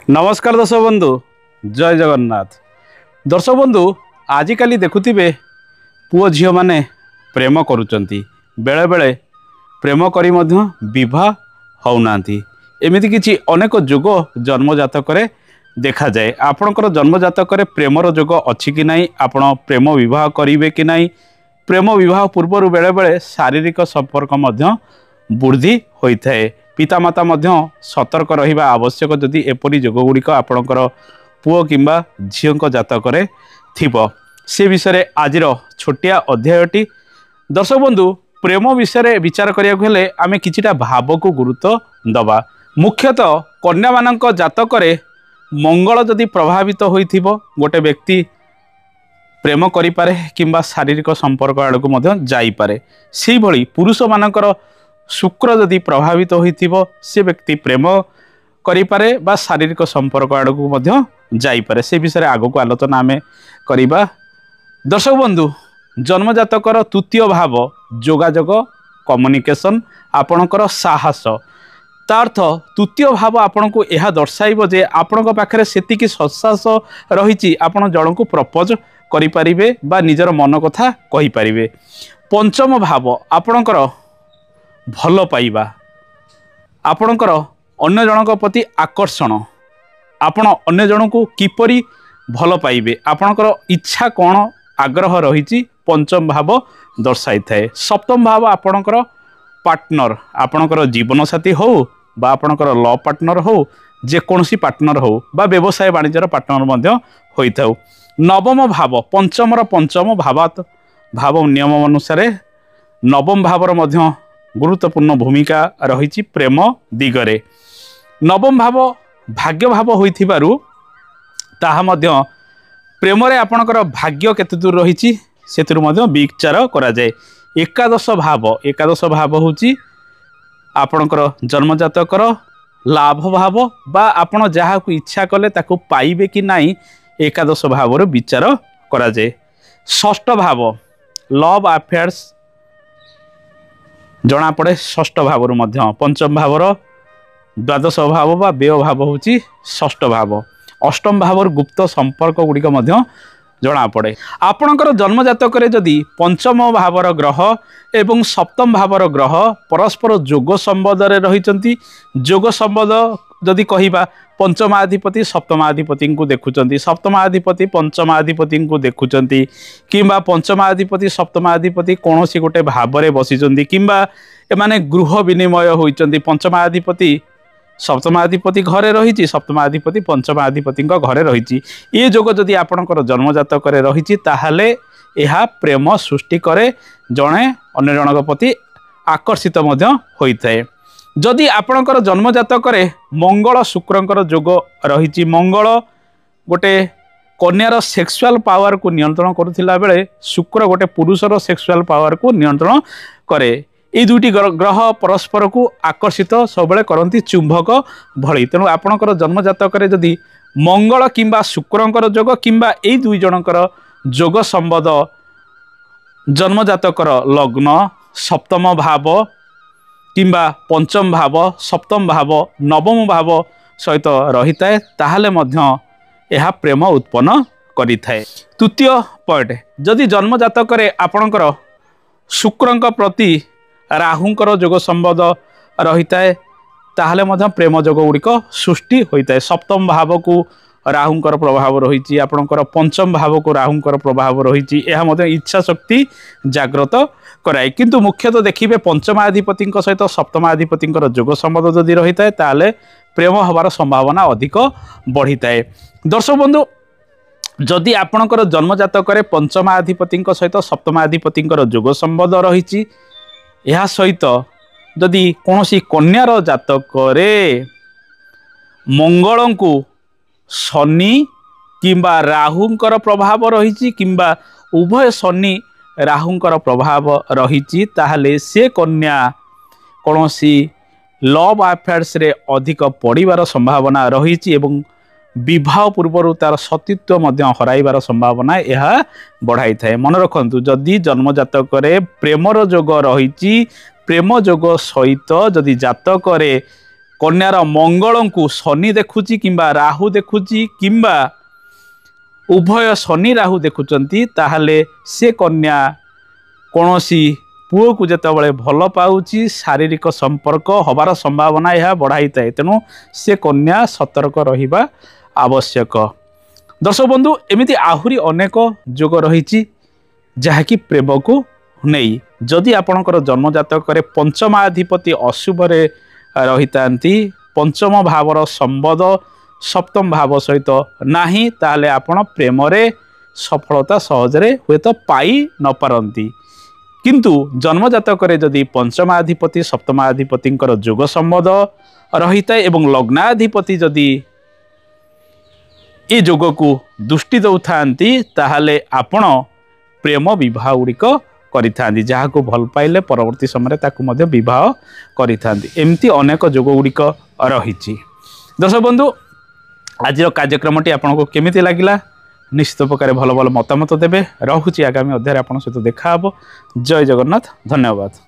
नमस्कार दर्शक बंधु जय जगन्नाथ। दर्शक बंधु आजिकाली देखुथिबे पुओ झियो माने प्रेम करुचंती बेले बेले प्रेम करी मध्य विवाह होउनांती। एमिति किछि अनेक जोग जन्म जातक देखा जाए। आपणकर जन्म जातक प्रेमर जोग अछि कि नाही, आपण प्रेम विवाह करिवे कि नाही, प्रेम विवाह पूर्व बेले बेले शारीरिक संपर्क मध्य वृद्धि होइथाए। पितामाता मध्य सतर्क रहिबा आवश्यक जदि एपरि जोग गुड़िक आपणकर पुओ किंबा झीओं जातक थिबो। से विषय आजिर छोटिया अध्यायटी। दर्शक बंधु प्रेम विषय विचार करिया हेले आमे किछिटा भाव को गुरुत्व दबा। मुख्यतः कन्या मानक जातक मंगल जदि प्रभावित होइथिबो गोटे व्यक्ति प्रेम करि पारे किंबा शारीरिक संपर्क आड़क मध्य जाई पारे। सेहि भली पुरुष मानकर शुक्र जदि प्रभावित होइथिबो से व्यक्ति प्रेम करि पारे बा शारीरिक संपर्क आड़क मध्य जाई पारे। से विषय आगो को आलोचना आमे करिबा। दर्शक बंधु जन्म जातकर तृतीय भाव जोगाजोग कम्युनिकेशन आपणकर साहस। तार्थ तृतीय भाव आपन को यह दर्शाइबो जे आपन पाखरे सेतिकी सत्साहस रहिछि आपन जण को प्रपोज करि परिबे बा निजर मन कथा कहि परिबे। पंचम भाव आपणकर भल पाइबा, आपणकर अन्य जनक प्रति आकर्षण, आपण अन्य जन को किपरि भल पाइबे, आपणकर इच्छा कौन आग्रह रहिछि पंचम भाव दर्शाई थाए। सप्तम भाव आपणकर पार्टनर, आपणकर जीवन साथी हो बा आपणकर लव पार्टनर हो, जेकोसी पार्टनर हो बा व्यवसाय वाणिज्यर पार्टनर मध्य होइथाउ। नवम भाव पंचमर पंचम भाव नियम अनुसार नवम भावर मध्य गुरुत्वपूर्ण भूमिका रही प्रेम दिगरे। नवम भाव भाग्य भाव होइथिबारु ताहा मध्य प्रेम रे आपणकर भाग्य केते दूर रही सेतिरु मध्य विचार करा जाए। एकादश भाव होची आपणकर जन्मजातकर लाभ भाव बा आपण जहा को इच्छा कले ताको पाइबे कि नाही एकादश भाव रे विचार करा जाए। षष्ठ भाव लव अफेयर्स जना पड़े षष्ठ भाव मध्य। पंचम भावर द्वादश भाव बा व्यय भाव होची षष्ठ भाव। अष्टम भावर गुप्त संपर्क गुड़िक मध्य जना पड़े। आपणकर जन्म जातक जदि पंचम भावर ग्रह एवं सप्तम भावर ग्रह परस्पर जोग संबंध रही जोग संबंध जदि कहिबा पंचमाधिपति सप्तमाधिपति को देखुचंती, सप्तमाधिपति पंचमाधिपति को देखुचंती किंबा पंचमाधिपति सप्तमाधिपति कौनसी गोटे भाव बसीचंती किंबा एमाने गृह विनिमय होइचंती। पंचमाधिपति सप्तमाधिपति घरे रही, सप्तमाधिपति पंचमाधिपति घरे रही। ये जोग जदि आपणकर जन्म जातक रही ताहले यह प्रेम सृष्टि करे, जड़े अन्य जनक प्रति आकर्षित होइथाए। जदि आपणकर जन्म जातक मंगल शुक्रंकर जोग रही, मंगल गोटे कन्यार सेक्सुअल पावर को नियंत्रण करुथिला बेले शुक्र गोटे पुरुषर सेक्सुअल पावर को नियंत्रण करे। ये दुईटी ग्रह परस्पर को आकर्षित सब करती चुंबक भली। तेणु आपणकर जन्म जातक जदि मंगल किंबा शुक्रंकर जोग किंबा ये दुई जनकर जोग संबंध जन्म जातकर लग्न सप्तम भाव किंबा पंचम भाव सप्तम भाव नवम भाव सहित रही थाए ताहले मध्य यह प्रेम उत्पन्न करि थाए। तृतीय पॉइंट जदि जन्म जातक आपणकर शुक्रंक प्रति राहुंकर जोग संबंध रही थाए ताहले मध्य प्रेम जोग गुड़िक सृष्टि होता है। सप्तम भाव को राहुंकर प्रभाव रही, आपणकर पंचम भाव को राहुंकर प्रभाव रही, यह मध्य इच्छा शक्ति जागृत कराए। किंतु मुख्यतः देखिए पंचमाधिपति सहित सप्तमाधिपति जोग संबंध जदि रही थाए ताहले प्रेम हबार संभावना अधिक बढ़ी थाए। दर्शक बंधु जदि आपणकर जन्म जातक पंचमाधिपति सहित सप्तमाधिपति जोग संबंध रही, यह सहित जदि कौनसी कन्यार जातक मंगल को शनि किंबा राहुंकर प्रभाव रही किंबा उभय शनि राहुंकर प्रभाव रही ताहले से कन्या कौनसी लव अफेयर्स रे अधिक पड़िबार संभावना रही एवं विवाह पूर्व तार सतीत्व मध्य हराइबार संभावना यह बढ़ाई थाए। मन रखंतु जदि जन्म जातक प्रेमर जोग रही, प्रेम जोग सहित जदि जातक कन्यार मंगल को शनि देखुची किंबा राहु देखुची किंबा उभय शनि राहु देखुचंती ताहले से कन्या कौनसी पुओ को जितेबाला भल पाऊँच शारीरिक संपर्क हबार संभावना यह बढ़ाई थाए तेणु से कन्या सतर्क रहिबा आवश्यक। दर्शक बंधु एमिति आहुरी अनेक जोग रही जहाँकि प्रेम को नहीं जदि आपणकर जन्म जातक पंचमाधिपति अशुभ रही था पंचम भावर संबद सप्तम भाव सहित नाही ताले आपण प्रेम रे सफलता सहजरे हुए तो पाई न पारंती किंतु जन्म जातक जदि पंचमाधिपति सप्तमाधिपति जोग संबद रही था एवं लग्नाधिपति जदि ये जोग को दृष्टि दौथांती ताहले आपण प्रेम विवाह गुड़िक करि जहाँ को भल पाइले परवर्ती समय ताकू मध्य विवाह करि एमती अनेक जोग गुड़िक रही। दर्शक बंधु आज कार्यक्रमटी आपको केमिति लागिला निश्चित प्रकार भल भल मतामत देवे। रहुची आगामी अध्याय आपन सहित देखा। जय जगन्नाथ। धन्यवाद।